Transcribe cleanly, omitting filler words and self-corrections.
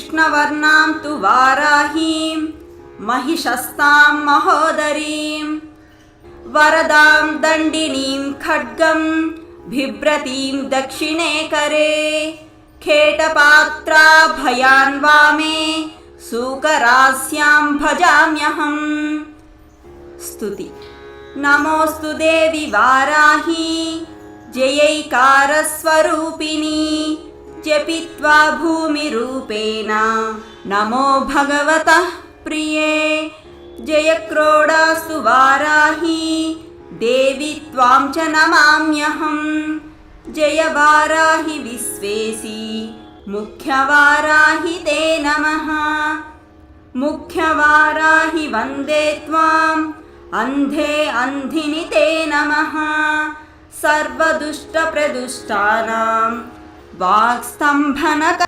कृष्णवर्णां तु वाराहीं महिषस्तां महोदरीं वरदां दण्डिनीं खड्गं बिभ्रतीं दक्षिणे करे खेटपात्राभयान् वामे सूकरास्यां भजाम्यहम्। स्तुति। नमोऽस्तु देवि वाराही जयैकारस्वरूपिणी जपित्वा भूमिरूपेण नमो भगवतः प्रिये। जयक्रोडास्तु वाराही देवी त्वां च नमाम्यहम्। जय वाराहि विश्वेशी मुख्यवाराहि ते नमः। मुख्यवाराहि वन्दे त्वाम् अन्धे अन्धिनि ते नमः। सर्वदुष्टप्रदुष्टानां वाक्स्तम्भनक